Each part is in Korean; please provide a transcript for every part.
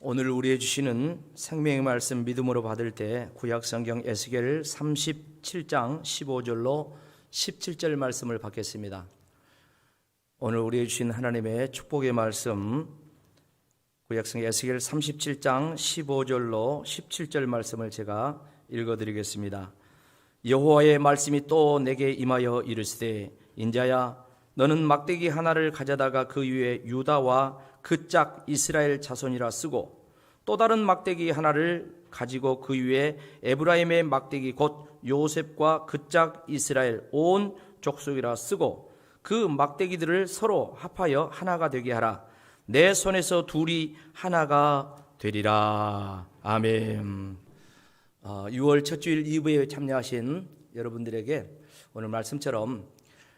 오늘 우리에게 주시는 생명의 말씀 믿음으로 받을 때 구약성경 에스겔 37장 15절로 17절 말씀을 받겠습니다. 오늘 우리에게 주신 하나님의 축복의 말씀 구약성경 에스겔 37장 15절로 17절 말씀을 제가 읽어드리겠습니다. 여호와의 말씀이 또 내게 임하여 이르시되 인자야 너는 막대기 하나를 가져다가 그 위에 유다와 그 짝 이스라엘 자손이라 쓰고 또 다른 막대기 하나를 가지고 그 위에 에브라임의 막대기 곧 요셉과 그 짝 이스라엘 온 족속이라 쓰고 그 막대기들을 서로 합하여 하나가 되게 하라. 내 손에서 둘이 하나가 되리라. 아멘. 6월 첫 주일 2부에 참여하신 여러분들에게 오늘 말씀처럼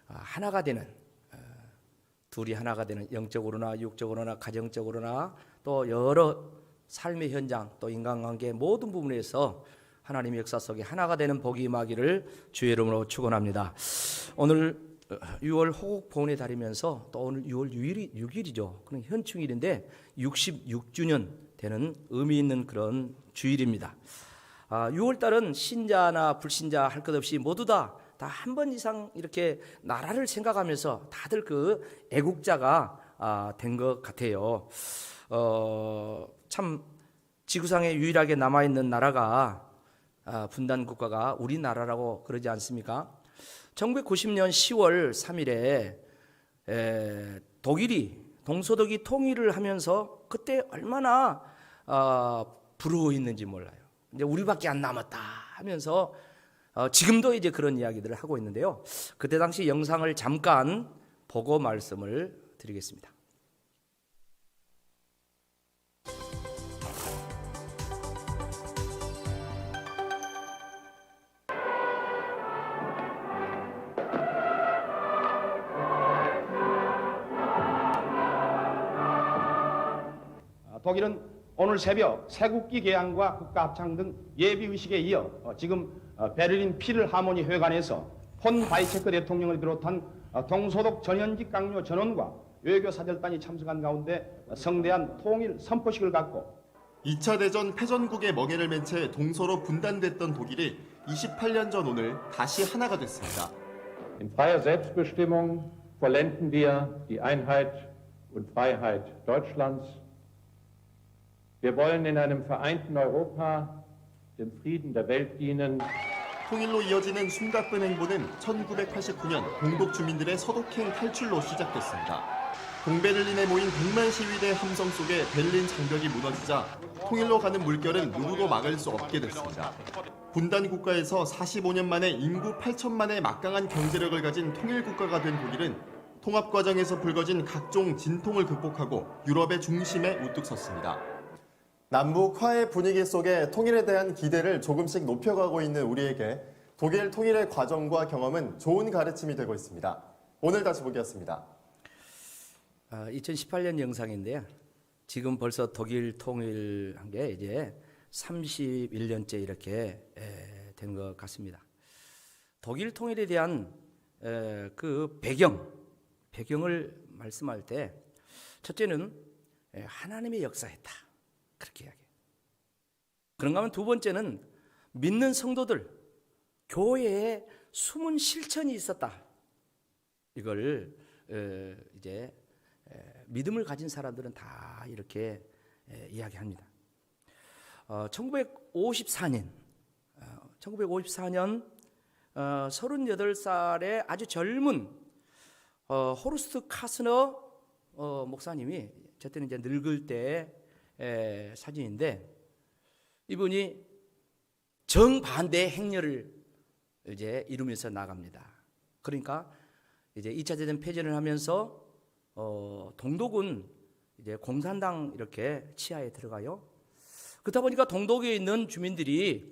하나가 되는 둘이 하나가 되는 영적으로나 육적으로나 가정적으로나 또 여러 삶의 현장 또 인간관계 모든 부분에서 하나님의 역사 속에 하나가 되는 복이 임하기를 주의 이름으로 축원합니다. 오늘 6월 호국보훈의 달이면서 또 오늘 6월 6일이죠. 그런 현충일인데 66주년 되는 의미 있는 그런 주일입니다. 6월 달은 신자나 불신자 할 것 없이 모두 다 한 번 이상 이렇게 나라를 생각하면서 다들 그 애국자가 된 것 같아요. 참 지구상에 유일하게 남아있는 나라가 분단 국가가 우리나라라고 그러지 않습니까? 1990년 10월 3일에 독일이 동서독이 통일을 하면서 그때 얼마나 부러워했는지 몰라요. 이제 우리밖에 안 남았다 하면서 지금도 이제 그런 이야기들을 하고 있는데요. 그때 당시 영상을 잠깐 보고 말씀을 드리겠습니다. 독일은 오늘 새벽 새국기 개항과 국가합창 등 예비의식에 이어 지금 베를린 필하모니 회관에서 폰 바이체크 대통령을 비롯한 동서독 전현직 강요 전원과 외교 사절단이 참석한 가운데 성대한 통일 선포식을 갖고 2차 대전 패전국의 멍에를 맨 채 동서로 분단됐던 독일이 28년 전 오늘 다시 하나가 됐습니다. In freier Selbstbestimmung vollenden wir die Einheit und Freiheit Deutschlands. Wir wollen in einem vereinten Europa dem Frieden der Welt dienen. 통일로 이어지는 숨가쁜 행보는 1989년 동독 주민들의 서독행 탈출로 시작됐습니다. 동베를린에 모인 100만 시위대 함성 속에 베를린 장벽이 무너지자 통일로 가는 물결은 누구도 막을 수 없게 됐습니다. 분단 국가에서 45년 만에 인구 8천만의 막강한 경제력을 가진 통일 국가가 된 독일은 통합 과정에서 불거진 각종 진통을 극복하고 유럽의 중심에 우뚝 섰습니다. 남북 화해 분위기 속에 통일에 대한 기대를 조금씩 높여가고 있는 우리에게 독일 통일의 과정과 경험은 좋은 가르침이 되고 있습니다. 오늘 다시 보기였습니다. 2018년 영상인데요. 지금 벌써 독일 통일한 게 이제 31년째 이렇게 된 것 같습니다. 독일 통일에 대한 그 배경을 말씀할 때 첫째는 하나님의 역사였다. 그렇게 이야기해요. 그런가 하면 두 번째는 믿는 성도들, 교회에 숨은 실천이 있었다. 이걸 이제 믿음을 가진 사람들은 다 이렇게 이야기합니다. 1954년 38살의 아주 젊은 호르스트 카스너 목사님이 저 때는 이제 늙을 때 사진인데 이분이 정반대의 행렬을 이제 이루면서 나갑니다. 그러니까 이제 2차 대전 패전을 하면서 동독은 이제 공산당 이렇게 치하에 들어가요. 그러다 보니까 동독에 있는 주민들이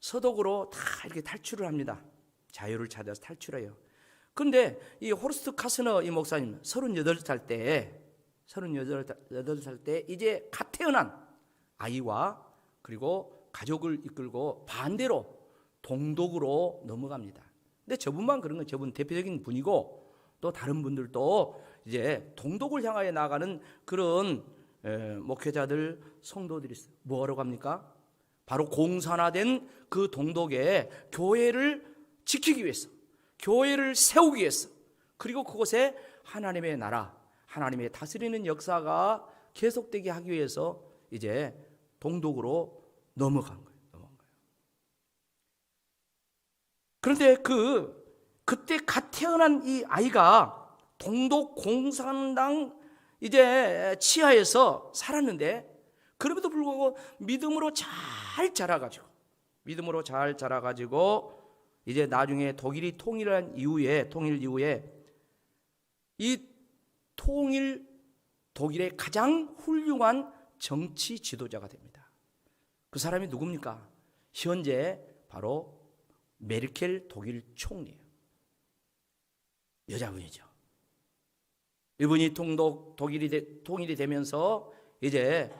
서독으로 다 이렇게 탈출을 합니다. 자유를 찾아서 탈출해요. 그런데 이 호르스트 카스너 이 목사님 38살 때 이제 갓 태어난 아이와 그리고 가족을 이끌고 반대로 동독으로 넘어갑니다. 근데 저분만 그런 건 저분 대표적인 분이고 또 다른 분들도 이제 동독을 향하여 나가는 그런 목회자들, 성도들이 있어요. 뭐하러 갑니까? 바로 공산화된 그 동독에 교회를 지키기 위해서, 교회를 세우기 위해서, 그리고 그곳에 하나님의 나라, 하나님의 다스리는 역사가 계속되게 하기 위해서 이제 동독으로 넘어간 거예요. 그런데 그때 갓 태어난 이 아이가 동독 공산당 이제 치하에서 살았는데, 그럼에도 불구하고 믿음으로 잘 자라가지고 이제 나중에 독일이 통일 이후에 이 독일의 가장 훌륭한 정치 지도자가 됩니다. 그 사람이 누굽니까? 현재 바로 메르켈 독일 총리예요. 여자분이죠. 이분이 통일이 되면서 이제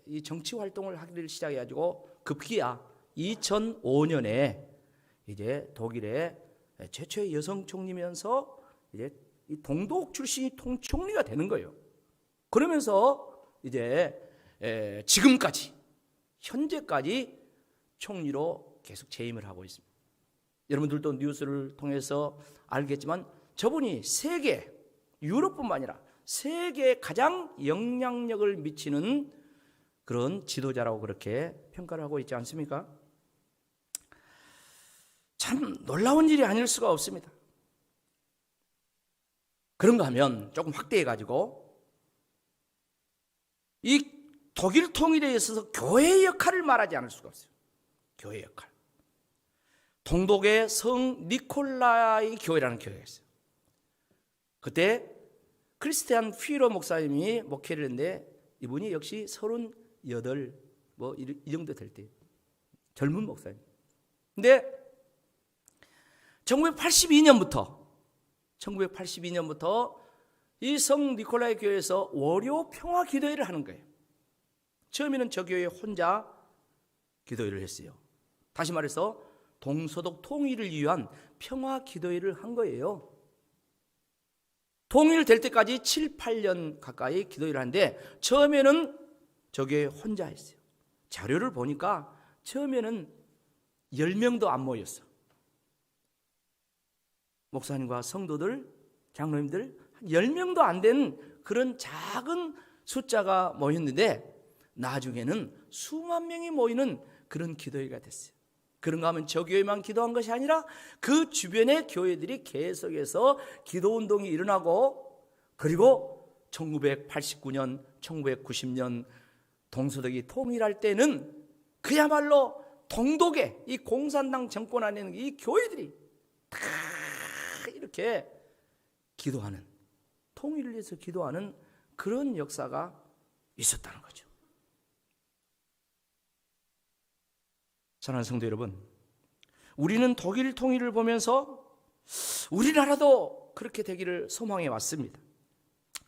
이 정치 활동을 하기를 시작해가지고 급기야 2005년에 이제 독일의 최초의 여성 총리면서 이제 이 동독 출신이 총리가 되는 거예요. 그러면서 이제 지금까지 현재까지 총리로 계속 재임을 하고 있습니다. 여러분들도 뉴스를 통해서 알겠지만 저분이 세계, 유럽뿐만 아니라 세계에 가장 영향력을 미치는 그런 지도자라고 그렇게 평가를 하고 있지 않습니까? 참 놀라운 일이 아닐 수가 없습니다. 그런가 하면 조금 확대해가지고 이 독일 통일에 있어서 교회의 역할을 말하지 않을 수가 없어요. 교회의 역할. 동독의 성 니콜라이 교회라는 교회가 있어요. 그때 크리스티안 휘러 목사님이 목회를 했는데 이분이 역시 38 이 정도 될 때 젊은 목사님. 근데 1982년부터 이 성 니콜라이 교회에서 월요 평화 기도회를 하는 거예요. 처음에는 저 교회 혼자 기도회를 했어요. 다시 말해서 동서독 통일을 위한 평화 기도회를 한 거예요. 통일될 때까지 7, 8년 가까이 기도회를 하는데 처음에는 저 교회 혼자 했어요. 자료를 보니까 처음에는 10명도 안 모였어. 목사님과 성도들, 장로님들 10명도 안 된 그런 작은 숫자가 모였는데 나중에는 수만 명이 모이는 그런 기도회가 됐어요. 그런가 하면 저 교회만 기도한 것이 아니라 그 주변의 교회들이 계속해서 기도운동이 일어나고, 그리고 1989년, 1990년 동서독이 통일할 때는 그야말로 동독의 이 공산당 정권 안에 있는 이 교회들이 다 이렇게 기도하는, 통일을 위해서 기도하는 그런 역사가 있었다는 거죠. 사랑하는 성도 여러분, 우리는 독일 통일을 보면서 우리나라도 그렇게 되기를 소망해 왔습니다.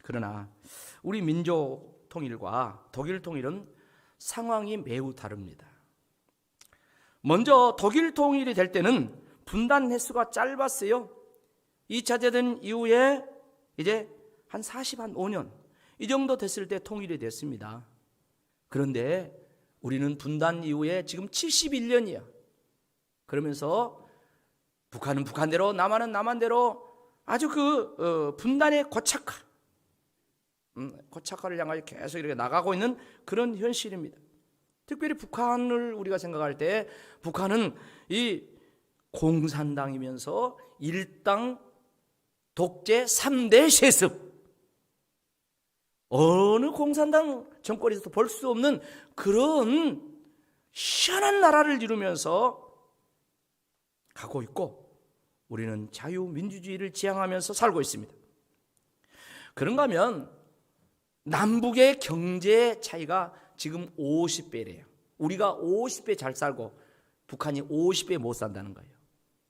그러나 우리 민족 통일과 독일 통일은 상황이 매우 다릅니다. 먼저 독일 통일이 될 때는 분단 횟수가 짧았어요. 2차 대전 이후에 이제 한 45년 이 정도 됐을 때 통일이 됐습니다. 그런데 우리는 분단 이후에 지금 71년이야. 그러면서 북한은 북한대로, 남한은 남한대로 아주 분단의 고착화를 향하여 계속 이렇게 나가고 있는 그런 현실입니다. 특별히 북한을 우리가 생각할 때 북한은 이 공산당이면서 일당 독재 3대 세습, 어느 공산당 정권에서도 볼 수 없는 그런 희한한 나라를 이루면서 가고 있고, 우리는 자유민주주의를 지향하면서 살고 있습니다. 그런가 하면 남북의 경제 차이가 지금 50배래요. 우리가 50배 잘 살고 북한이 50배 못 산다는 거예요.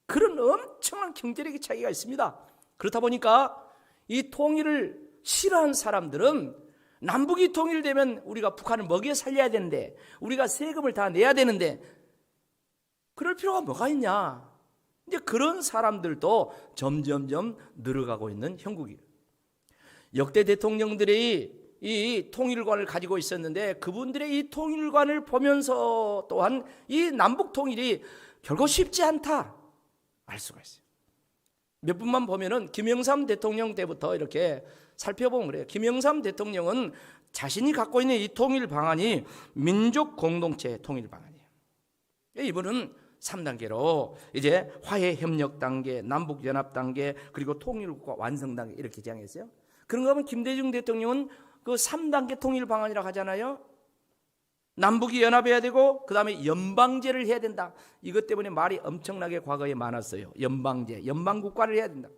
그런 엄청난 경제력의 차이가 있습니다. 그렇다 보니까 이 통일을 싫어하는 사람들은 남북이 통일되면 우리가 북한을 먹여 살려야 되는데, 우리가 세금을 다 내야 되는데 그럴 필요가 뭐가 있냐. 이제 그런 사람들도 점점점 늘어가고 있는 형국이에요. 역대 대통령들이 이 통일관을 가지고 있었는데 그분들의 이 통일관을 보면서 또한 이 남북 통일이 결코 쉽지 않다 알 수가 있어요. 몇 분만 보면은 김영삼 대통령 때부터 이렇게 살펴보면 그래요. 김영삼 대통령은 자신이 갖고 있는 이 통일 방안이 민족 공동체 통일 방안이에요. 이분은 3단계로 이제 화해 협력 단계, 남북 연합 단계, 그리고 통일국가 완성 단계 이렇게 지향했어요. 그런가 하면 김대중 대통령은 그 3단계 통일 방안이라고 하잖아요. 남북이 연합해야 되고 그 다음에 연방제를 해야 된다. 이것 때문에 말이 엄청나게 과거에 많았어요. 연방제, 연방국가를 해야 된다.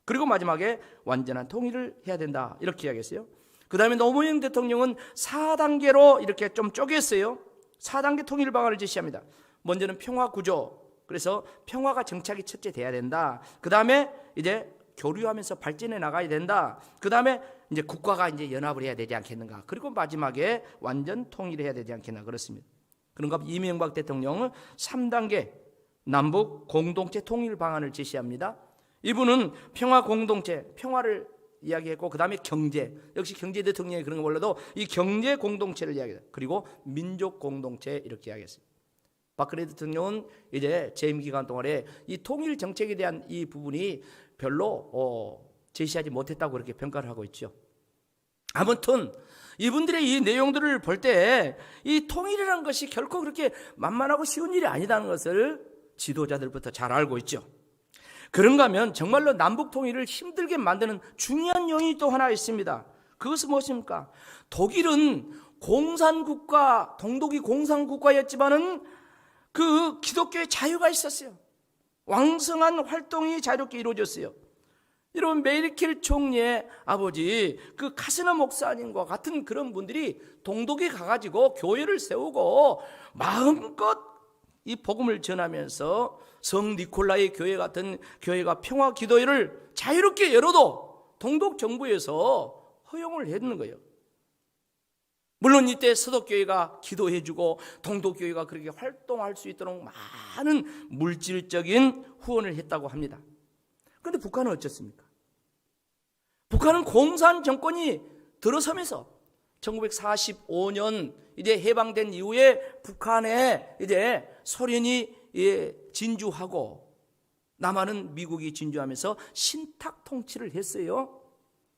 그리고 마지막에 완전한 통일을 해야 된다. 이렇게 이야기했어요. 그 다음에 노무현 대통령은 4단계로 이렇게 좀 쪼갰어요. 4단계 통일 방안을 제시합니다. 먼저는 평화 구조. 그래서 평화가 정착이 첫째 돼야 된다. 그 다음에 이제 교류하면서 발전해 나가야 된다. 그 다음에 이제 국가가 이제 연합을 해야 되지 않겠는가. 그리고 마지막에 완전 통일해야 되지 않겠나 그렇습니다. 그런가 이명박 대통령은 3단계 남북 공동체 통일 방안을 제시합니다. 이분은 평화 공동체, 평화를 이야기했고 그 다음에 경제, 역시 경제 대통령이 그런 거 몰라도 이 경제 공동체를 이야기했다. 그리고 민족 공동체 이렇게 이야기했습니다. 박근혜 대통령은 이제 재임 기간 동안에 이 통일 정책에 대한 이 부분이 별로 제시하지 못했다고 그렇게 평가를 하고 있죠. 아무튼 이분들의 이 내용들을 볼 때 이 통일이라는 것이 결코 그렇게 만만하고 쉬운 일이 아니다는 것을 지도자들부터 잘 알고 있죠. 그런가 하면 정말로 남북 통일을 힘들게 만드는 중요한 요인이 또 하나 있습니다. 그것은 무엇입니까? 독일은 공산국가, 동독이 공산국가였지만은 그 기독교의 자유가 있었어요. 왕성한 활동이 자유롭게 이루어졌어요. 여러분 메르켈 총리의 아버지 그 카스너 목사님과 같은 그런 분들이 동독에 가가지고 교회를 세우고 마음껏 이 복음을 전하면서 성 니콜라이 교회 같은 교회가 평화 기도회를 자유롭게 열어도 동독 정부에서 허용을 했는 거예요. 물론 이때 서독교회가 기도해주고 동독교회가 그렇게 활동할 수 있도록 많은 물질적인 후원을 했다고 합니다. 그런데 북한은 어쩌습니까? 북한은 공산 정권이 들어서면서 1945년 이제 해방된 이후에 북한에 이제 소련이 진주하고 남한은 미국이 진주하면서 신탁 통치를 했어요.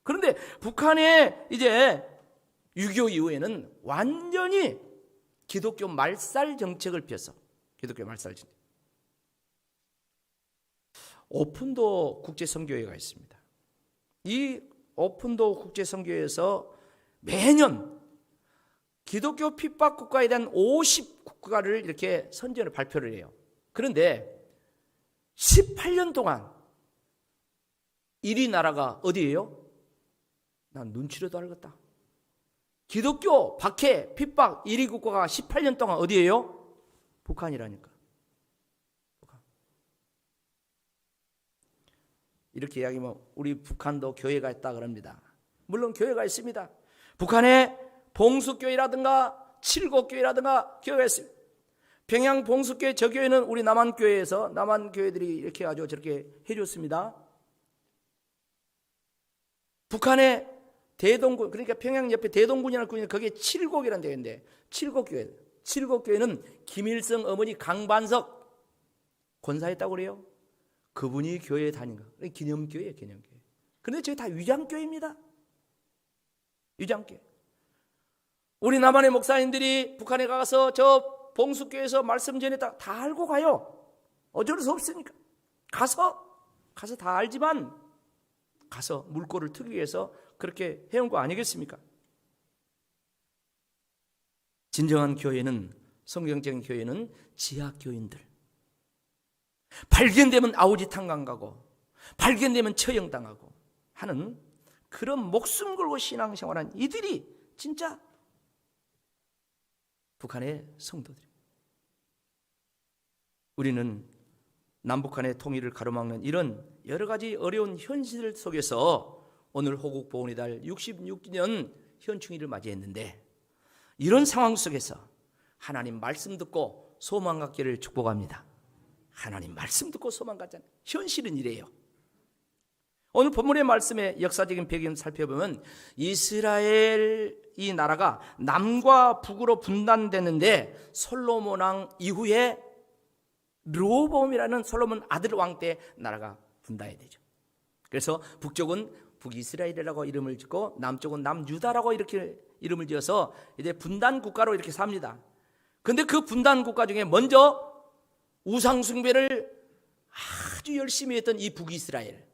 그런데 북한의 이제 6.25 이후에는 완전히 기독교 말살 정책을 펴서 기독교 말살 정책. 오픈도 국제선교회가 있습니다. 이 오픈도 국제선교회에서 매년 기독교 핍박 국가에 대한 50국가를 이렇게 선전을 발표를 해요. 그런데 18년 동안 1위 나라가 어디예요? 난 눈치로도 알겠다. 기독교 박해 핍박 1위 국가가 18년 동안 어디예요? 북한이라니까. 북한. 이렇게 이야기하면 우리 북한도 교회가 있다 그럽니다. 물론 교회가 있습니다. 북한에 봉수교회라든가 칠곡교회라든가 교회가 있습니다. 평양 봉수교회 저 교회는 우리 남한교회에서 남한교회들이 이렇게 아주 저렇게 해줬습니다. 북한의 대동군, 그러니까 평양 옆에 대동군이라는 군이 거기에 칠곡이라는 데가 있는데 칠곡교회, 칠곡교회는 김일성 어머니 강반석 권사했다고 그래요. 그분이 교회에 다닌 거. 기념교회예요, 기념교회. 그런데 저희 다 위장교회입니다. 위장교회. 우리 남한의 목사님들이 북한에 가서 저 봉수교회에서 말씀 전했다 다 알고 가요. 어쩔 수 없으니까. 가서 다 알지만 가서 물꼬를 트기 위해서 그렇게 해온 거 아니겠습니까? 진정한 교회는, 성경적인 교회는 지하교인들. 발견되면 아우지탄강 가고 발견되면 처형당하고 하는 그런 목숨 걸고 신앙생활한 이들이 진짜 북한의 성도들입니다. 우리는 남북한의 통일을 가로막는 이런 여러 가지 어려운 현실 속에서 오늘 호국 보훈의 달 66주년 현충일을 맞이했는데 이런 상황 속에서 하나님 말씀 듣고 소망 갖기를 축복합니다. 하나님 말씀 듣고 소망 갖자는 현실은 이래요. 오늘 본문의 말씀의 역사적인 배경을 살펴보면 이스라엘 이 나라가 남과 북으로 분단되는데 솔로몬 왕 이후에 르호보암이라는 솔로몬 아들 왕 때 나라가 분단이 되죠. 그래서 북쪽은 북이스라엘이라고 이름을 짓고 남쪽은 남유다라고 이렇게 이름을 지어서 이제 분단 국가로 이렇게 삽니다. 그런데 그 분단 국가 중에 먼저 우상 숭배를 아주 열심히 했던 이 북이스라엘이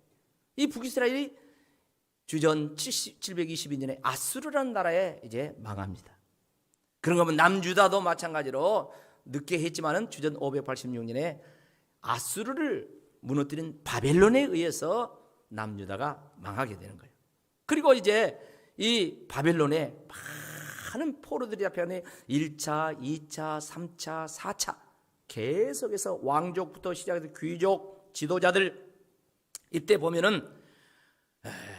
주전 722년에 아수르라는 나라에 이제 망합니다. 그런가 하면 남유다도 마찬가지로 늦게 했지만은 주전 586년에 아수르를 무너뜨린 바벨론에 의해서 남유다가 망하게 되는 거예요. 그리고 이제 이 바벨론에 많은 포로들이 잡혀가는 1차, 2차, 3차, 4차 계속해서 왕족부터 시작해서 귀족, 지도자들 이때 보면은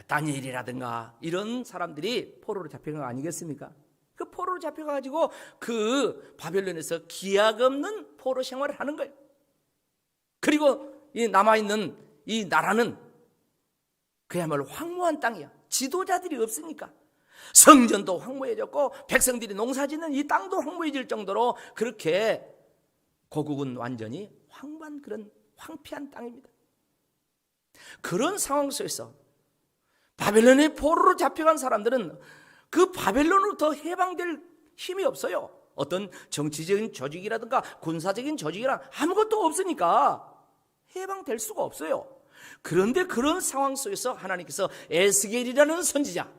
다니엘이라든가 이런 사람들이 포로로 잡혀간 거 아니겠습니까? 그 포로로 잡혀가지고 그 바벨론에서 기약 없는 포로 생활을 하는 거예요. 그리고 이 남아있는 이 나라는 그야말로 황무한 땅이야. 지도자들이 없으니까 성전도 황무해졌고 백성들이 농사짓는 이 땅도 황무해질 정도로 그렇게 고국은 완전히 황무한 그런 황폐한 땅입니다. 그런 상황 속에서 바벨론의 포로로 잡혀간 사람들은 그 바벨론으로부터 해방될 힘이 없어요. 어떤 정치적인 조직이라든가 군사적인 조직이라 아무것도 없으니까 해방될 수가 없어요. 그런데 그런 상황 속에서 하나님께서 에스겔이라는 선지자,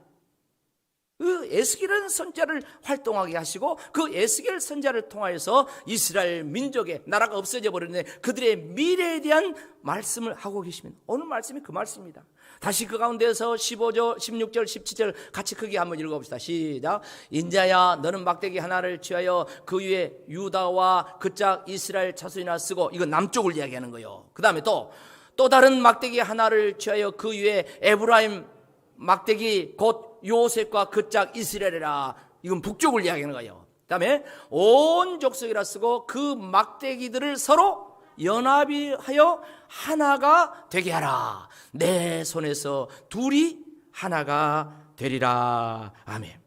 그 에스겔이라는 선지자를 활동하게 하시고 그 에스겔 선지자를 통하여서 이스라엘 민족의 나라가 없어져 버렸는데 그들의 미래에 대한 말씀을 하고 계십니다. 오늘 말씀이 그 말씀입니다. 다시 그 가운데서 15절, 16절, 17절 같이 크게 한번 읽어봅시다. 시작. 인자야 너는 막대기 하나를 취하여 그 위에 유다와 그 짝 이스라엘 자손이나 쓰고, 이건 남쪽을 이야기하는 거예요. 그 다음에 또 다른 막대기 하나를 취하여 그 위에 에브라임 막대기 곧 요셉과 그 짝 이스라엘이라, 이건 북쪽을 이야기하는 거예요. 그 다음에 온 족속이라 쓰고 그 막대기들을 서로 연합하여 하나가 되게 하라. 내 손에서 둘이 하나가 되리라. 아멘.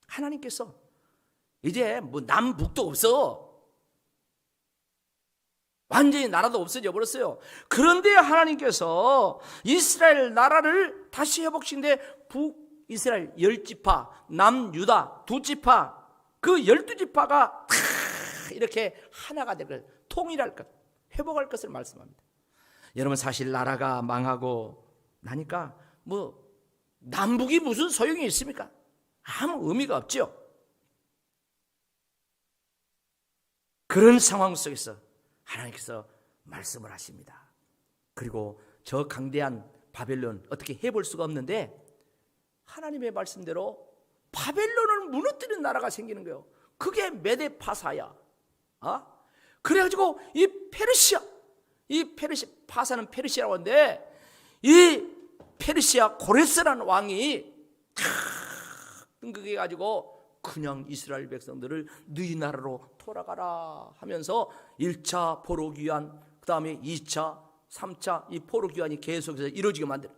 하나님께서 이제 뭐 남북도 없어. 완전히 나라도 없어져 버렸어요. 그런데 하나님께서 이스라엘 나라를 다시 회복시키는데 북이스라엘 10지파, 남유다 2지파, 그 12지파가 다 이렇게 하나가 될 것, 통일할 것, 회복할 것을 말씀합니다. 여러분, 사실 나라가 망하고 나니까 뭐 남북이 무슨 소용이 있습니까? 아무 의미가 없죠. 그런 상황 속에서 하나님께서 말씀을 하십니다. 그리고 저 강대한 바벨론 어떻게 해볼 수가 없는데 하나님의 말씀대로 바벨론을 무너뜨리는 나라가 생기는 거예요. 그게 메데파사야. 그래가지고 이 페르시아 파사는 페르시아라고 하는데 이 페르시아 고레스라는 왕이 등극해가지고 그냥 이스라엘 백성들을 너희 나라로 돌아가라 하면서 1차 포로귀환, 그 다음에 2차, 3차 이 포로귀환이 계속해서 이루어지게 만들어.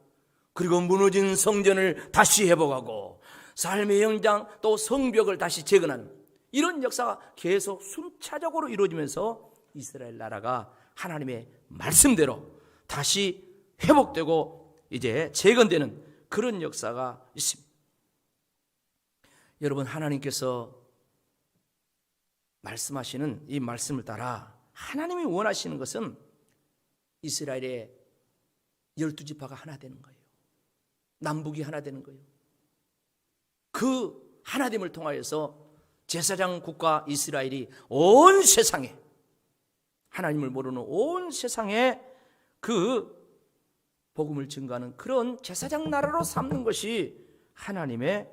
그리고 무너진 성전을 다시 회복하고 삶의 현장 또 성벽을 다시 재건하는 이런 역사가 계속 순차적으로 이루어지면서 이스라엘 나라가 하나님의 말씀대로 다시 회복되고 이제 재건되는 그런 역사가 있습니다. 여러분, 하나님께서 말씀하시는 이 말씀을 따라 하나님이 원하시는 것은 이스라엘의 12지파가 하나 되는 거예요. 남북이 하나 되는 거예요. 그 하나됨을 통하여서 제사장 국가 이스라엘이 온 세상에, 하나님을 모르는 온 세상에 그 복음을 증거하는 그런 제사장 나라로 삼는 것이 하나님의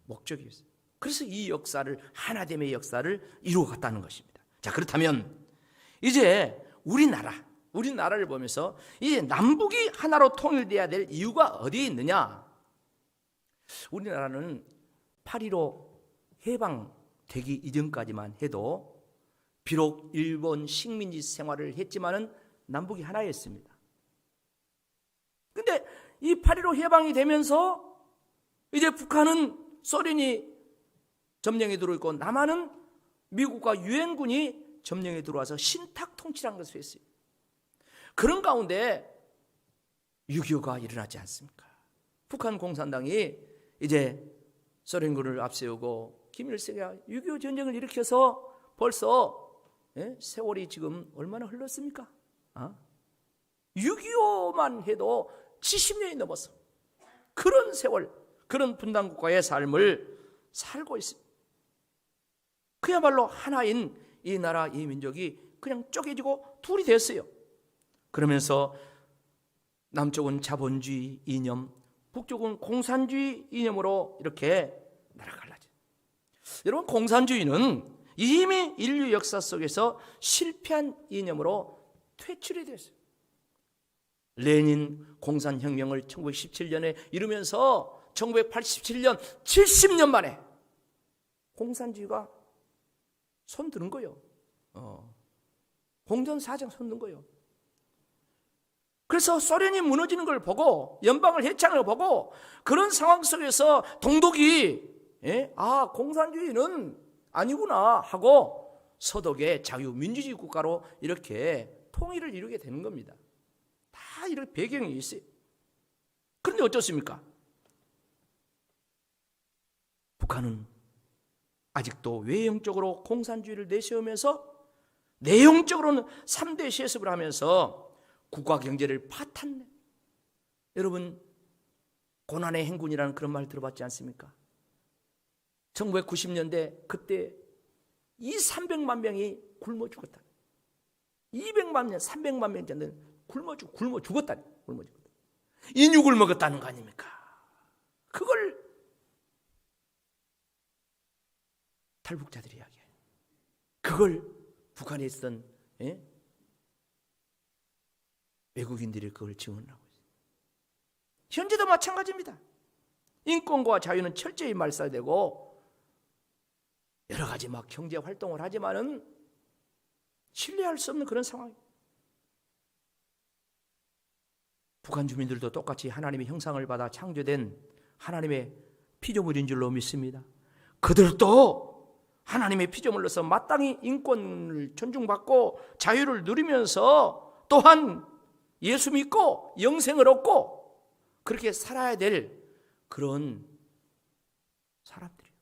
목적이었어요. 그래서 이 역사를, 하나됨의 역사를 이루어갔다는 것입니다. 자, 그렇다면 이제 우리나라를 보면서 이제 남북이 하나로 통일돼야 될 이유가 어디에 있느냐? 우리나라는 8.15 해방되기 이전까지만 해도 비록 일본 식민지 생활을 했지만은 남북이 하나였습니다. 이 8.15 해방이 되면서 이제 북한은 소련이 점령에 들어있고 남한은 미국과 유엔군이 점령에 들어와서 신탁 통치라는 것을 했어요. 그런 가운데 6.25가 일어나지 않습니까? 북한 공산당이 이제 소련군을 앞세우고 김일성이 6.25 전쟁을 일으켜서 벌써 세월이 지금 얼마나 흘렀습니까? 6.25만 해도 70년이 넘었어. 그런 세월, 그런 분단국가의 삶을 살고 있습니다. 그야말로 하나인 이 나라, 이 민족이 그냥 쪼개지고 둘이 됐어요. 그러면서 남쪽은 자본주의 이념, 북쪽은 공산주의 이념으로 이렇게 나라가 갈라져. 여러분, 공산주의는 이미 인류 역사 속에서 실패한 이념으로 퇴출이 됐어요. 레닌 공산혁명을 1917년에 이루면서 1987년 70년 만에 공산주의가 손드는 거예요. 공전사장 손든 거예요. 그래서 소련이 무너지는 걸 보고 연방을 해체하는 걸 보고 그런 상황 속에서 동독이 공산주의는 아니구나 하고 서독의 자유민주주의 국가로 이렇게 통일을 이루게 되는 겁니다. 다 이런 배경이 있어요. 그런데 어쩌습니까? 북한은 아직도 외형적으로 공산주의를 내세우면서 내용적으로는 3대 세습을 하면서 국가 경제를 파탄내. 여러분, 고난의 행군이라는 그런 말 들어봤지 않습니까? 1990년대 그때 300만 명이 굶어 죽었다. 200만 명, 300만 명 정도는 굶어 죽었다. 인육을 먹었다는 거 아닙니까? 그걸 탈북자들이 이야기해요. 그걸 북한에 있던 외국인들이 그걸 증언하고 있어요. 현재도 마찬가지입니다. 인권과 자유는 철저히 말살되고 여러 가지 막 경제 활동을 하지만은 신뢰할 수 없는 그런 상황이에요. 북한 주민들도 똑같이 하나님의 형상을 받아 창조된 하나님의 피조물인 줄로 믿습니다. 그들도 하나님의 피조물로서 마땅히 인권을 존중받고 자유를 누리면서 또한 예수 믿고 영생을 얻고 그렇게 살아야 될 그런 사람들이에요.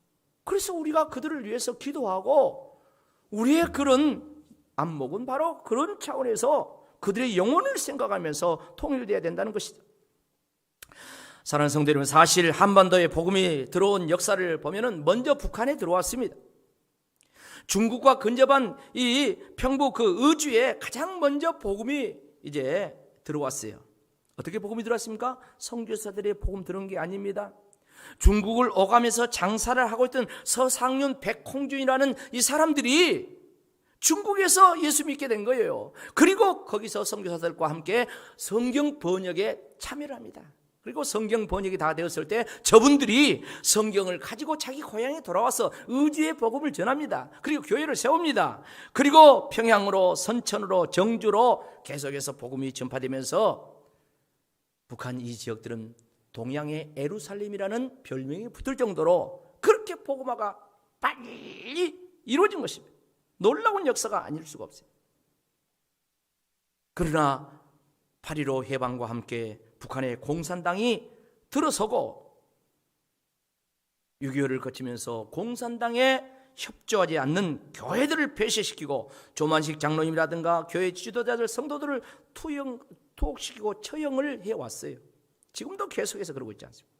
그래서 우리가 그들을 위해서 기도하고 우리의 그런 안목은 바로 그런 차원에서 그들의 영혼을 생각하면서 통일되어야 된다는 것이죠. 사랑하는 성도 여러분, 사실 한반도에 복음이 들어온 역사를 보면은 먼저 북한에 들어왔습니다. 중국과 근접한 이 평부 그 의주에 가장 먼저 복음이 이제 들어왔어요. 어떻게 복음이 들어왔습니까? 선교사들의 복음 들은 게 아닙니다. 중국을 오가면서 장사를 하고 있던 서상윤, 백홍준이라는 이 사람들이 중국에서 예수 믿게 된 거예요. 그리고 거기서 선교사들과 함께 성경 번역에 참여를 합니다. 그리고 성경 번역이 다 되었을 때 저분들이 성경을 가지고 자기 고향에 돌아와서 의주의 복음을 전합니다. 그리고 교회를 세웁니다. 그리고 평양으로, 선천으로, 정주로 계속해서 복음이 전파되면서 북한 이 지역들은 동양의 에루살렘이라는 별명이 붙을 정도로 그렇게 복음화가 빨리 이루어진 것입니다. 놀라운 역사가 아닐 수가 없어요. 그러나 8.15 해방과 함께 북한의 공산당이 들어서고 6.25를 거치면서 공산당에 협조하지 않는 교회들을 폐쇄시키고 조만식 장로님이라든가 교회 지도자들, 성도들을 투옥시키고 처형을 해왔어요. 지금도 계속해서 그러고 있지 않습니까?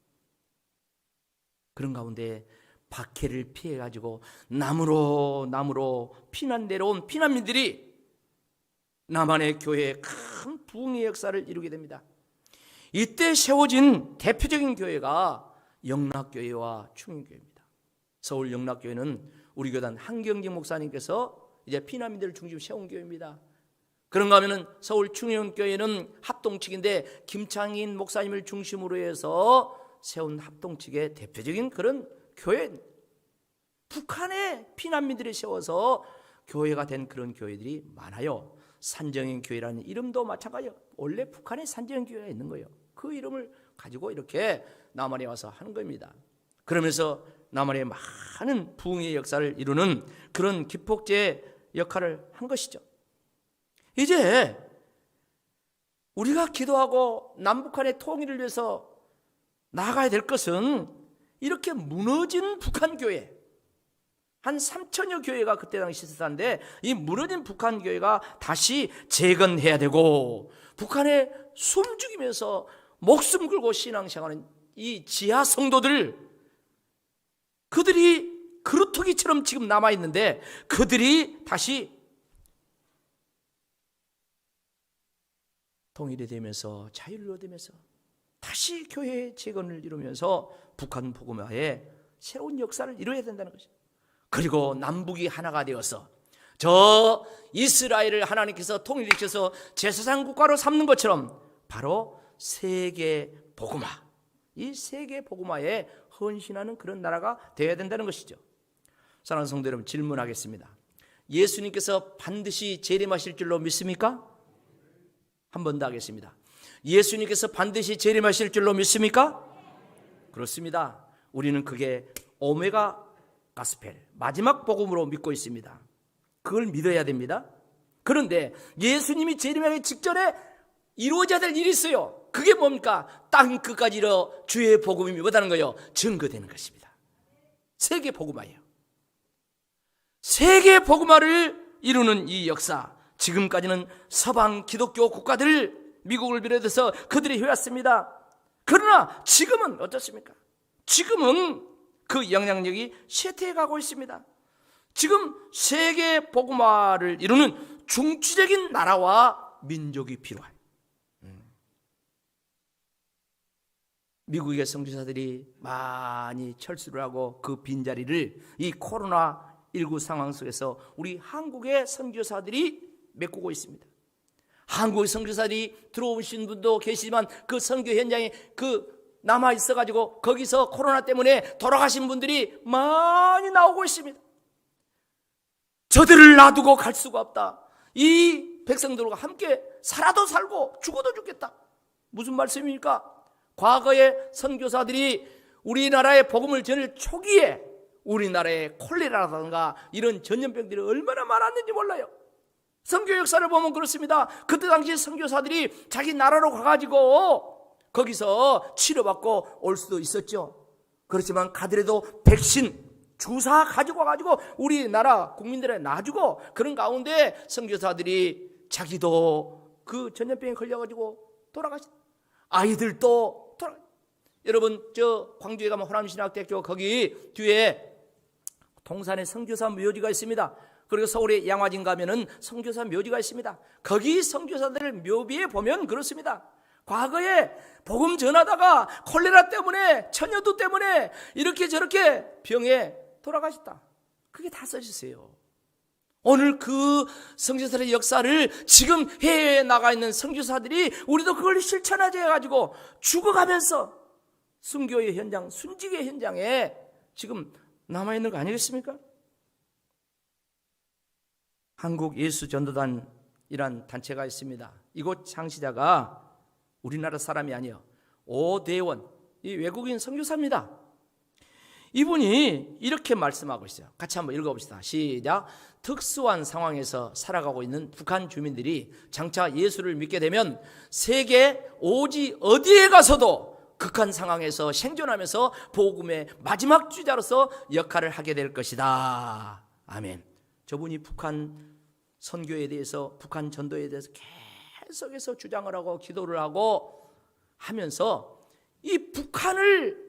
그런 가운데 박해를 피해가지고 남으로 피난 내려온 피난민들이 남한의 교회에 큰 부흥의 역사를 이루게 됩니다. 이때 세워진 대표적인 교회가 영락교회와 충인교회입니다. 서울 영락교회는 우리 교단 한경직 목사님께서 이제 피난민들을 중심으로 세운 교회입니다. 그런가 하면은 서울 충영교회는 합동측인데 김창인 목사님을 중심으로 해서 세운 합동측의 대표적인 그런 교회. 북한의 피난민들이 세워서 교회가 된 그런 교회들이 많아요. 산정인 교회라는 이름도 마찬가지예요. 원래 북한에 산정인 교회가 있는 거예요. 그 이름을 가지고 이렇게 남한에 와서 하는 겁니다. 그러면서 남한에 많은 부흥의 역사를 이루는 그런 기폭제 역할을 한 것이죠. 이제 우리가 기도하고 남북한의 통일을 위해서 나아가야 될 것은 이렇게 무너진 북한 교회, 한 3천여 교회가 그때 당시 있었는데 이 무너진 북한 교회가 다시 재건해야 되고, 북한에 숨죽이면서 목숨 걸고 신앙생활하는 이 지하 성도들, 그들이 그루터기처럼 지금 남아있는데 그들이 다시 통일이 되면서 자유를 얻으면서 다시 교회의 재건을 이루면서 북한 복음화에 새로운 역사를 이루어야 된다는 것이죠. 그리고 남북이 하나가 되어서 저 이스라엘을 하나님께서 통일시켜서 제사장 국가로 삼는 것처럼 바로 세계 복음화, 이 세계 복음화에 헌신하는 그런 나라가 되어야 된다는 것이죠. 사랑하는 성도 여러분, 질문하겠습니다. 예수님께서 반드시 재림하실 줄로 믿습니까? 한 번 더 하겠습니다. 예수님께서 반드시 재림하실 줄로 믿습니까? 그렇습니다. 우리는 그게 오메가 가스펠, 마지막 복음으로 믿고 있습니다. 그걸 믿어야 됩니다. 그런데 예수님이 재림하기 직전에 이루어져야 될 일이 있어요. 그게 뭡니까? 땅 끝까지 이르러 주의 복음이 뭐다는 거예요? 증거되는 것입니다. 세계 복음화예요. 세계 복음화를 이루는 이 역사, 지금까지는 서방 기독교 국가들, 미국을 비롯해서 그들이 해왔습니다. 그러나 지금은 어떻습니까? 지금은 그 영향력이 쇠퇴해가고 있습니다. 지금 세계 복음화를 이루는 중추적인 나라와 민족이 필요해요. 미국의 선교사들이 많이 철수를 하고 그 빈자리를 이 코로나19 상황 속에서 우리 한국의 선교사들이 메꾸고 있습니다. 한국의 선교사들이 들어오신 분도 계시지만 그 선교 현장에 남아 있어가지고 거기서 코로나 때문에 돌아가신 분들이 많이 나오고 있습니다. 저들을 놔두고 갈 수가 없다. 이 백성들과 함께 살아도 살고 죽어도 죽겠다. 무슨 말씀입니까? 과거의 선교사들이 우리나라의 복음을 전할 초기에 우리나라에 콜레라라든가 이런 전염병들이 얼마나 많았는지 몰라요. 선교 역사를 보면 그렇습니다. 그때 당시 선교사들이 자기 나라로 가가지고 거기서 치료받고 올 수도 있었죠. 그렇지만 가더라도 백신 주사 가지고 와가지고 우리나라 국민들에 놔주고, 그런 가운데 선교사들이 자기도 그 전염병에 걸려가지고 돌아가셨. 아이들도 돌아가. 여러분, 저 광주에 가면 호남신학대학교 거기 뒤에 동산에 선교사 묘지가 있습니다. 그리고 서울의 양화진 가면은 선교사 묘지가 있습니다. 거기 선교사들 묘비에 보면 그렇습니다. 과거에 복음 전하다가 콜레라 때문에, 천연두 때문에 이렇게 저렇게 병에 돌아가셨다. 그게 다 써졌어요. 오늘 그 선교사들의 역사를 지금 해외에 나가 있는 선교사들이 우리도 그걸 실천하자 해가지고 죽어가면서 순교의 현장, 순직의 현장에 지금 남아있는 거 아니겠습니까? 한국예수전도단이란 단체가 있습니다. 이곳 창시자가 우리나라 사람이 아니에요. 오대원, 이 외국인 선교사입니다. 이분이 이렇게 말씀하고 있어요. 같이 한번 읽어봅시다. 시작. 특수한 상황에서 살아가고 있는 북한 주민들이 장차 예수를 믿게 되면 세계 오지 어디에 가서도 극한 상황에서 생존하면서 복음의 마지막 주자로서 역할을 하게 될 것이다. 아멘. 저분이 북한 선교에 대해서, 북한 전도에 대해서 계속해서 주장을 하고 기도를 하고 하면서 이 북한을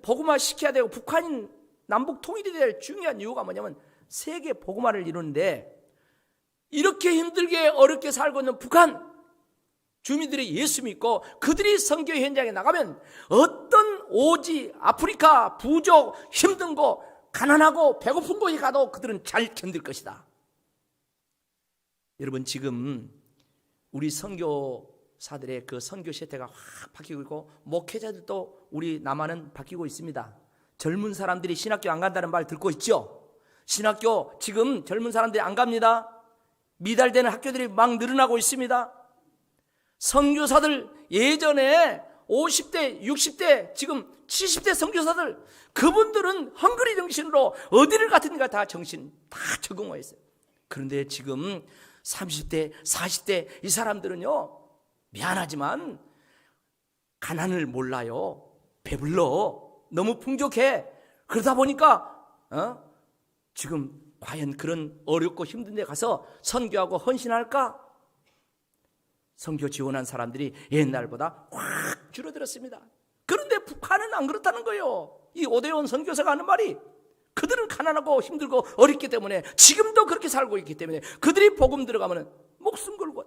복음화 시켜야 되고 북한 남북 통일이 될 중요한 이유가 뭐냐면 세계 복음화를 이루는데, 이렇게 힘들게 어렵게 살고 있는 북한 주민들이 예수 믿고 그들이 선교 현장에 나가면 어떤 오지 아프리카 부족 힘든 곳, 가난하고 배고픈 곳에 가도 그들은 잘 견딜 것이다. 여러분, 지금 우리 선교사들의 그 선교 세태가 확 바뀌고 있고 목회자들도 우리 남한은 바뀌고 있습니다. 젊은 사람들이 신학교 안 간다는 말 듣고 있죠? 신학교 지금 젊은 사람들이 안 갑니다. 미달되는 학교들이 막 늘어나고 있습니다. 선교사들 예전에 50대, 60대, 지금 70대 선교사들, 그분들은 헝그리 정신으로 어디를 갔든가 다 정신 다 적응화 했어요. 그런데 지금 30대, 40대 이 사람들은요, 미안하지만 가난을 몰라요. 배불러. 너무 풍족해. 그러다 보니까 지금 과연 그런 어렵고 힘든 데 가서 선교하고 헌신할까? 선교 지원한 사람들이 옛날보다 확 줄어들었습니다. 그런데 북한은 안 그렇다는 거예요. 이 오대원 선교사가 하는 말이, 그들은 가난하고 힘들고 어렵기 때문에, 지금도 그렇게 살고 있기 때문에 그들이 복음 들어가면 목숨 걸고.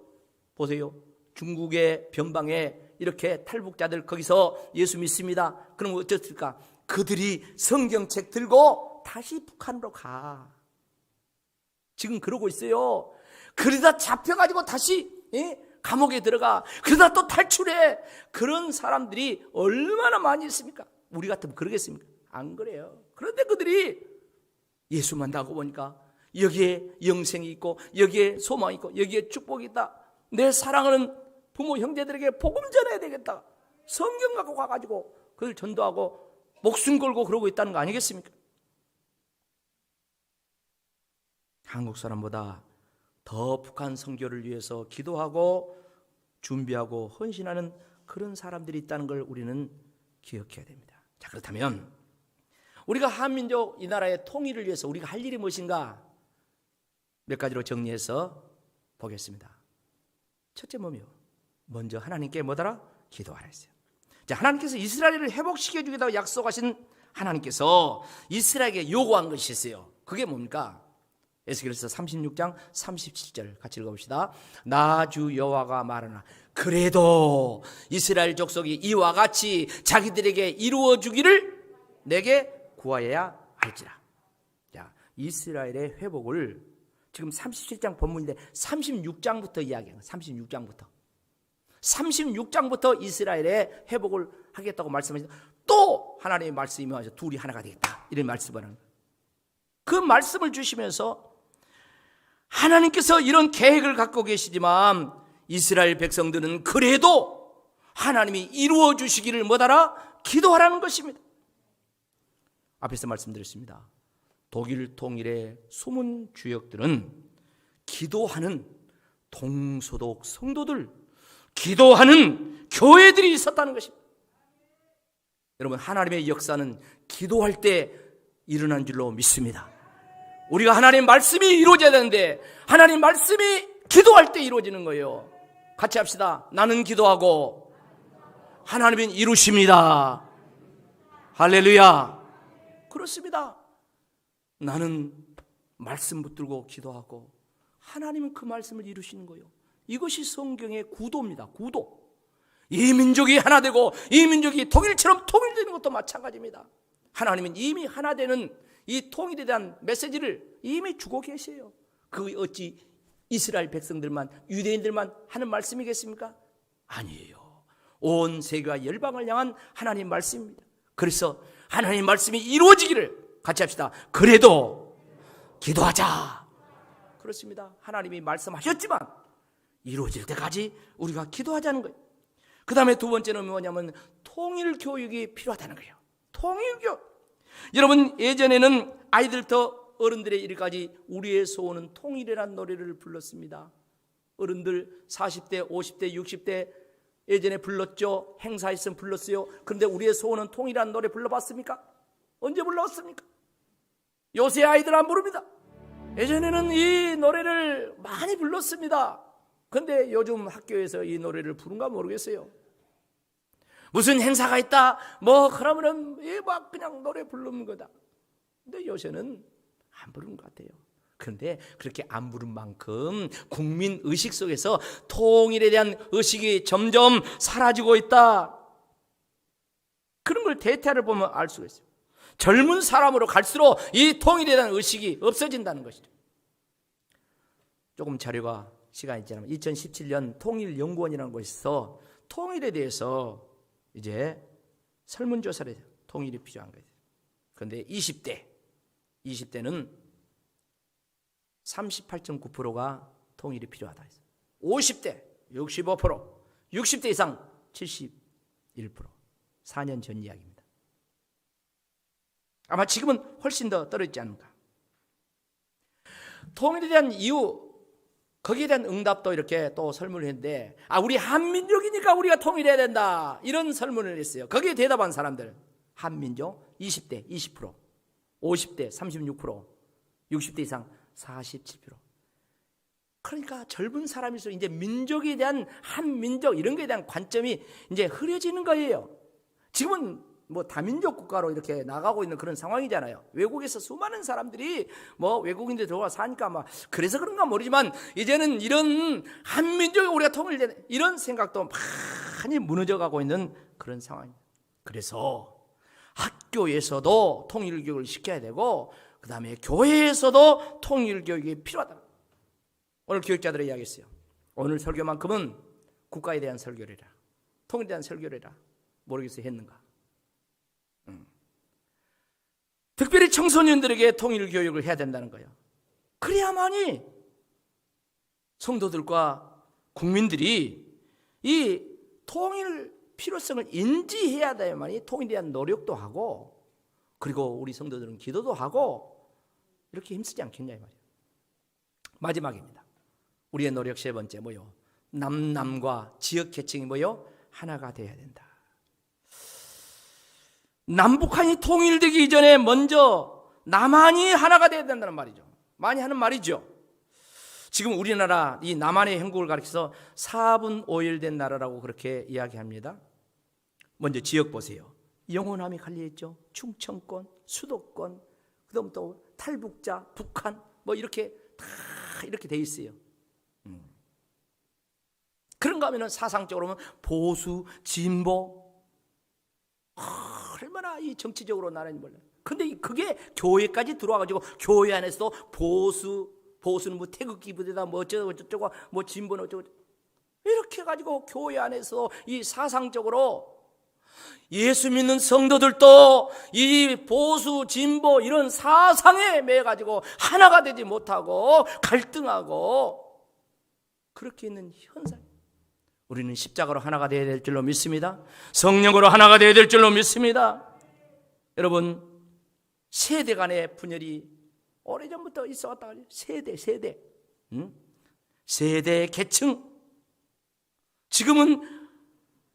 보세요, 중국의 변방에 이렇게 탈북자들 거기서 예수 믿습니다. 그럼 어떻을까? 그들이 성경책 들고 다시 북한으로 가. 지금 그러고 있어요. 그러다 잡혀가지고 다시 감옥에 들어가. 그러다 또 탈출해. 그런 사람들이 얼마나 많이 있습니까? 우리 같으면 그러겠습니까? 안 그래요. 그런데 그들이 예수 만나고 보니까 여기에 영생이 있고, 여기에 소망이 있고, 여기에 축복이 있다. 내 사랑하는 부모 형제들에게 복음 전해야 되겠다. 성경 갖고 가가지고 그들 전도하고 목숨 걸고 그러고 있다는 거 아니겠습니까? 한국 사람보다 더 북한 선교를 위해서 기도하고 준비하고 헌신하는 그런 사람들이 있다는 걸 우리는 기억해야 됩니다. 자, 그렇다면 우리가 한민족 이 나라의 통일을 위해서 우리가 할 일이 무엇인가? 몇 가지로 정리해서 보겠습니다. 첫째 뭐며? 먼저 하나님께 뭐더라? 기도하라 했어요. 자, 하나님께서 이스라엘을 회복시켜 주겠다고 약속하신 하나님께서 이스라엘에게 요구한 것이 있어요. 그게 뭡니까? 에스겔서 36장 37절 같이 읽어봅시다. 나 주 여호와가 말하나 그래도 이스라엘 족속이 이와 같이 자기들에게 이루어 주기를 내게 구하여야 할지라. 자, 이스라엘의 회복을 지금 37장 본문인데 36장부터 이야기해요. 36장부터 이스라엘의 회복을 하겠다고 말씀하시고, 또 하나님의 말씀이 임하셔서 둘이 하나가 되겠다, 이런 말씀을 하는 거예요. 그 말씀을 주시면서 하나님께서 이런 계획을 갖고 계시지만 이스라엘 백성들은 그래도 하나님이 이루어 주시기를 뭐하라? 기도하라는 것입니다. 앞에서 말씀드렸습니다. 독일 통일의 숨은 주역들은 기도하는 동소독 성도들, 기도하는 교회들이 있었다는 것입니다. 여러분, 하나님의 역사는 기도할 때 일어난 줄로 믿습니다. 우리가 하나님 말씀이 이루어져야 되는데 하나님 말씀이 기도할 때 이루어지는 거예요. 같이 합시다. 나는 기도하고 하나님은 이루십니다. 할렐루야. 그렇습니다. 나는 말씀 붙들고 기도하고 하나님은 그 말씀을 이루시는 거예요. 이것이 성경의 구도입니다. 구도. 이 민족이 하나 되고 이 민족이 독일처럼 통일되는 것도 마찬가지입니다. 하나님은 이미 하나 되는 이 통일에 대한 메시지를 이미 주고 계세요. 그 어찌 이스라엘 백성들만, 유대인들만 하는 말씀이겠습니까? 아니에요. 온 세계와 열방을 향한 하나님 말씀입니다. 그래서 하나님 말씀이 이루어지기를 같이 합시다. 그래도 기도하자. 그렇습니다. 하나님이 말씀하셨지만 이루어질 때까지 우리가 기도하자는 거예요. 그 다음에 두 번째는 뭐냐면 통일 교육이 필요하다는 거예요. 통일 교육. 여러분, 예전에는 아이들부터 어른들의 일까지 우리의 소원은 통일이라는 노래를 불렀습니다. 어른들 40대, 50대, 60대 예전에 불렀죠. 행사 있으면 불렀어요. 그런데 우리의 소원은 통일이라는 노래 불러봤습니까? 언제 불러봤습니까? 요새 아이들 안 부릅니다. 예전에는 이 노래를 많이 불렀습니다. 그런데 요즘 학교에서 이 노래를 부른가 모르겠어요. 무슨 행사가 있다, 뭐 그러면은 막 그냥 노래 부르는 거다. 근데 요새는 안 부르는 것 같아요. 그런데 그렇게 안 부른 만큼 국민 의식 속에서 통일에 대한 의식이 점점 사라지고 있다. 그런 걸 데이터를 보면 알 수가 있어요. 젊은 사람으로 갈수록 이 통일에 대한 의식이 없어진다는 것이죠. 조금 자료가 시간이 지나면 2017년 통일연구원이라는 곳에서 통일에 대해서 이제 설문조사를 해요. 통일이 필요한 거예요. 그런데 20대는 38.9%가 통일이 필요하다 했어요. 50대 65%, 60대 이상 1%. 4년 전 이야기입니다. 아마 지금은 훨씬 더 떨어지지 않는가. 통일에 대한 이유, 거기에 대한 응답도 이렇게 또 설문을 했는데, 우리 한민족이니까 우리가 통일해야 된다, 이런 설문을 했어요. 거기에 대답한 사람들, 한민족 20대 20%, 50대 36%, 60대 이상 47%. 그러니까 젊은 사람일수록 이제 민족에 대한, 한민족 이런 거에 대한 관점이 이제 흐려지는 거예요. 지금은 뭐 다민족 국가로 이렇게 나가고 있는 그런 상황이잖아요. 외국에서 수많은 사람들이 뭐 외국인들 들어와 사니까 막 그래서 그런가 모르지만, 이제는 이런 한민족이 우리가 통일되는 이런 생각도 많이 무너져 가고 있는 그런 상황입니다. 그래서 학교에서도 통일 교육을 시켜야 되고, 그 다음에 교회에서도 통일 교육이 필요하다. 오늘 교육자들이 이야기했어요. 오늘 설교만큼은 국가에 대한 설교를 해라, 통일에 대한 설교를 해라. 모르겠어요, 했는가? 특별히 청소년들에게 통일 교육을 해야 된다는 거예요. 그래야만이 성도들과 국민들이 이 통일 필요성을 인지해야 돼야만이 통일에 대한 노력도 하고, 그리고 우리 성도들은 기도도 하고 이렇게 힘쓰지 않겠냐 이 말이에요. 마지막입니다. 우리의 노력 세 번째 뭐요? 남남과 지역 계층이 뭐요? 하나가 되어야 된다. 남북한이 통일되기 이전에 먼저 남한이 하나가 되어야 된다는 말이죠. 많이 하는 말이죠. 지금 우리나라 이 남한의 형국을 가리켜서 4분 5일 된 나라라고 그렇게 이야기합니다. 먼저 지역 보세요. 영호남이 갈려있죠. 충청권, 수도권, 그다음 또 탈북자, 북한 뭐 이렇게 다 이렇게 돼 있어요. 그런가 하면은 사상적으로 보면 보수, 진보, 얼마나 이 정치적으로 나란히 몰라요. 근데 그게 교회까지 들어와가지고 교회 안에서도 보수는 뭐 태극기 부대다 뭐 어쩌고 뭐 진보는 어쩌고 이렇게 해가지고 교회 안에서 이 사상적으로 예수 믿는 성도들도 이 보수 진보 이런 사상에 매가지고 하나가 되지 못하고 갈등하고 그렇게 있는 현상. 우리는 십자가로 하나가 되어야 될 줄로 믿습니다. 성령으로 하나가 되어야 될 줄로 믿습니다. 여러분, 세대 간의 분열이 오래전부터 있어왔다. 세대 세대 계층. 지금은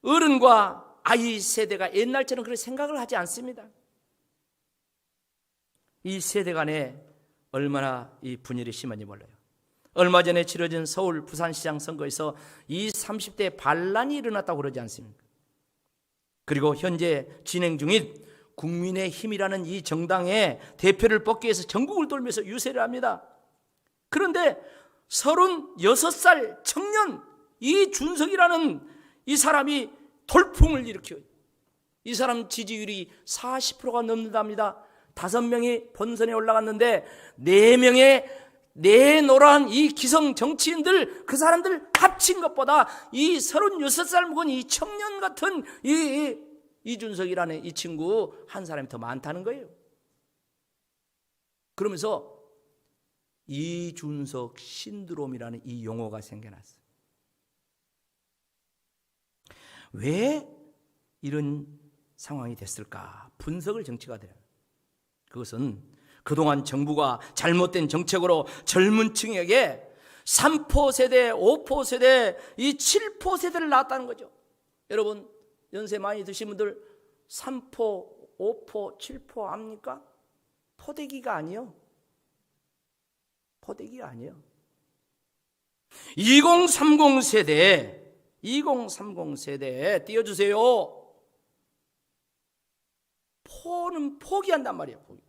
어른과 아이 세대가 옛날처럼 그런 생각을 하지 않습니다. 이 세대 간에 얼마나 이 분열이 심한지 몰라요. 얼마 전에 치러진 서울 부산시장 선거에서 이 30대 반란이 일어났다고 그러지 않습니까? 그리고 현재 진행 중인 국민의힘이라는 이 정당의 대표를 뽑기 위해서 전국을 돌면서 유세를 합니다. 그런데 36살 청년 이준석이라는 이 사람이 돌풍을 일으켜요. 이 사람 지지율이 40%가 넘는답니다. 5명이 본선에 올라갔는데 4명의 내노란 이 기성 정치인들, 그 사람들 합친 것보다 이 36살 먹은 이 청년 같은 이준석이라는 이 친구 한 사람이 더 많다는 거예요. 그러면서 이준석 신드롬이라는 이 용어가 생겨났어요. 왜 이런 상황이 됐을까? 분석을 정치가 돼요. 그것은 그동안 정부가 잘못된 정책으로 젊은 층에게 3포 세대, 5포 세대, 이 7포 세대를 낳았다는 거죠. 여러분, 연세 많이 드신 분들 3포, 5포, 7포 압니까? 포대기가 아니에요. 포대기가 아니에요. 2030 세대에 띄워주세요. 포는 포기한단 말이에요. 포기.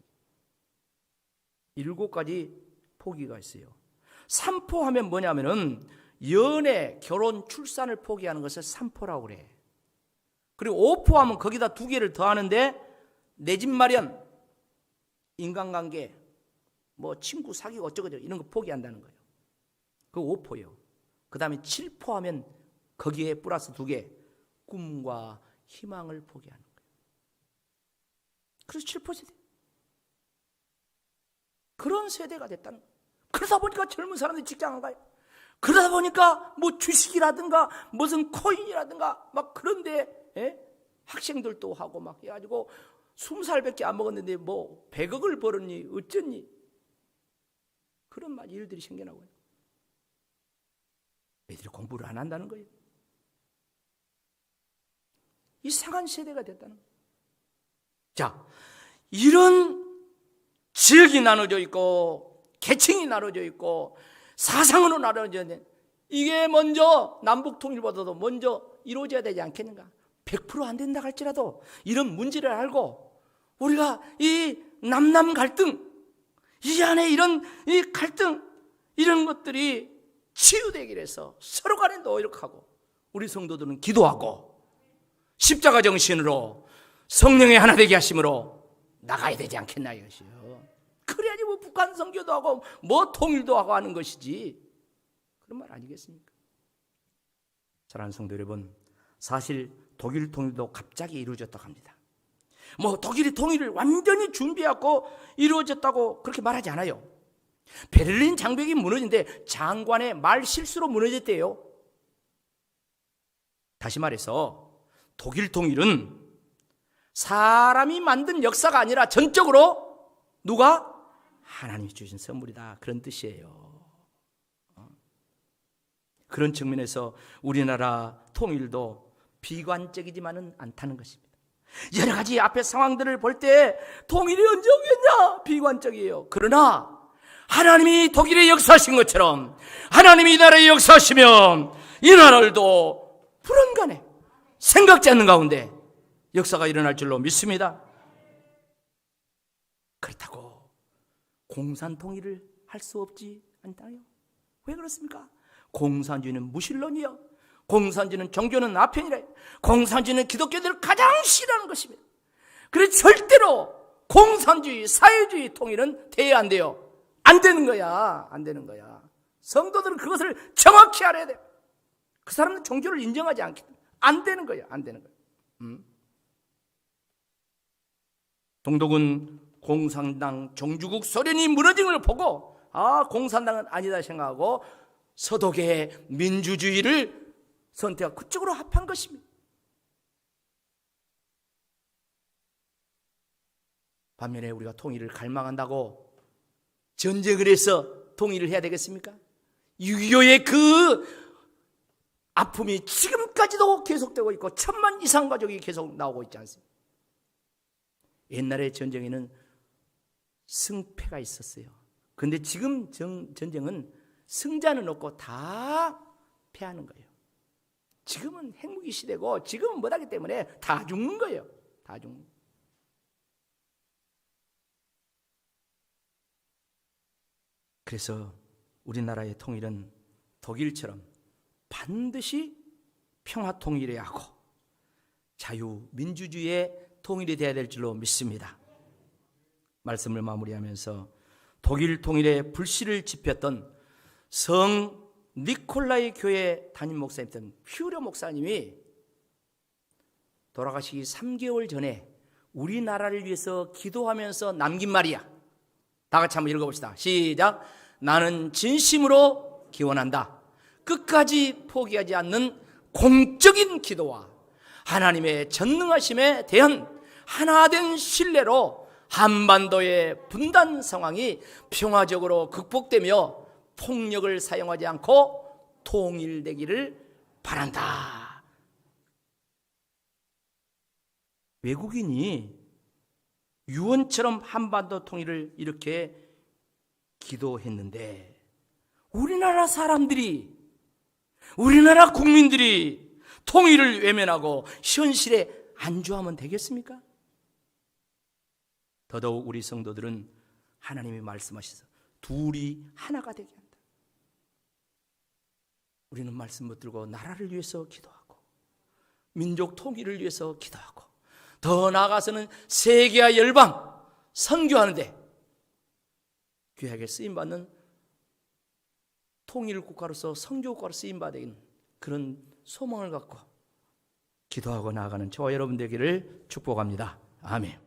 7가지 포기가 있어요. 3포 하면 뭐냐면은 연애, 결혼, 출산을 포기하는 것을 3포라고 그래. 그리고 5포 하면 거기다 2개를 더 하는데 내 집 마련, 인간관계, 뭐 친구 사귀고 어쩌고저쩌고 이런 거 포기한다는 거예요. 그 5포요. 그 다음에 7포 하면 거기에 플러스 2개, 꿈과 희망을 포기하는 거예요. 그래서 7포 세대. 그런 세대가 됐다는 거예요. 그러다 보니까 젊은 사람들이 직장 안 가요. 그러다 보니까 뭐 주식이라든가 무슨 코인이라든가 막 그런데 학생들도 하고 막 해가지고 20살밖에 안 먹었는데 뭐 100억을 벌었니 어쩌니 그런 말 일들이 생겨나고요. 애들이 공부를 안 한다는 거예요. 이상한 세대가 됐다는 거예요. 자, 이런 지역이 나눠져 있고 계층이 나눠져 있고 사상으로 나눠져 있는 이게 먼저 남북 통일보다도 먼저 이루어져야 되지 않겠는가? 100% 안 된다 할지라도 이런 문제를 알고 우리가 이 남남 갈등, 이 안에 이런 이 갈등 이런 것들이 치유되기 위해서 서로 간에 노력하고 우리 성도들은 기도하고 십자가 정신으로 성령의 하나 되게 하심으로 나가야 되지 않겠나 이것이요. 그래야지 뭐 북한 선교도 하고 뭐 통일도 하고 하는 것이지 그런 말 아니겠습니까? 사랑하는 성도 여러분, 사실 독일 통일도 갑자기 이루어졌다고 합니다. 뭐 독일이 통일을 완전히 준비하고 이루어졌다고 그렇게 말하지 않아요. 베를린 장벽이 무너진데 장관의 말 실수로 무너졌대요. 다시 말해서 독일 통일은 사람이 만든 역사가 아니라 전적으로 누가? 하나님이 주신 선물이다 그런 뜻이에요. 그런 측면에서 우리나라 통일도 비관적이지만은 않다는 것입니다. 여러 가지 앞에 상황들을 볼 때 통일이 언제 오겠냐 비관적이에요. 그러나 하나님이 독일에 역사하신 것처럼 하나님이 이 나라에 역사하시면 이 나라도 불안간에 생각지 않는 가운데 역사가 일어날 줄로 믿습니다. 그렇다고 공산 통일을 할 수 없지 않나요? 왜 그렇습니까? 공산주의는 무신론이요. 공산주의는 종교는 아편이래. 공산주의는 기독교인들을 가장 싫어하는 것입니다. 그래서 절대로 공산주의, 사회주의 통일은 돼야 안 돼요. 안 되는 거야. 안 되는 거야. 성도들은 그것을 정확히 알아야 돼요. 그 사람은 종교를 인정하지 않기 때문에 안 되는 거야. 안 되는 거야. 동독은 공산당 종주국 소련이 무너진 걸 보고 공산당은 아니다 생각하고 서독의 민주주의를 선택하고 그쪽으로 합한 것입니다. 반면에 우리가 통일을 갈망한다고 전쟁을 해서 통일을 해야 되겠습니까? 6.25의 그 아픔이 지금까지도 계속되고 있고 1000만 이상 가족이 계속 나오고 있지 않습니까? 옛날의 전쟁에는 승패가 있었어요. 그런데 지금 전쟁은 승자는 없고 다 패하는 거예요. 지금은 핵무기 시대고 지금은 못하기 때문에 다 죽는 거예요. 다 죽는 거예요. 그래서 우리나라의 통일은 독일처럼 반드시 평화통일해야 하고 자유민주주의의 통일이 되어야 될 줄로 믿습니다. 말씀을 마무리하면서 독일 통일의 불씨를 지폈던 성 니콜라이 교회 담임 목사님이었던 퓨려 목사님이 돌아가시기 3개월 전에 우리나라를 위해서 기도하면서 남긴 말이야. 다 같이 한번 읽어봅시다. 시작. 나는 진심으로 기원한다. 끝까지 포기하지 않는 공적인 기도와 하나님의 전능하심에 대한 하나된 신뢰로 한반도의 분단 상황이 평화적으로 극복되며 폭력을 사용하지 않고 통일되기를 바란다. 외국인이 유언처럼 한반도 통일을 이렇게 기도했는데 우리나라 사람들이, 우리나라 국민들이 통일을 외면하고 현실에 안주하면 되겠습니까? 더더욱 우리 성도들은 하나님이 말씀하셔서 둘이 하나가 되게 한다. 우리는 말씀 붙들고 나라를 위해서 기도하고 민족 통일을 위해서 기도하고 더 나아가서는 세계와 열방 선교하는데 귀하게 쓰임받는 통일국가로서 선교국가로 쓰임받는 그런 소망을 갖고 기도하고 나아가는 저와 여러분 되기를 축복합니다. 아멘.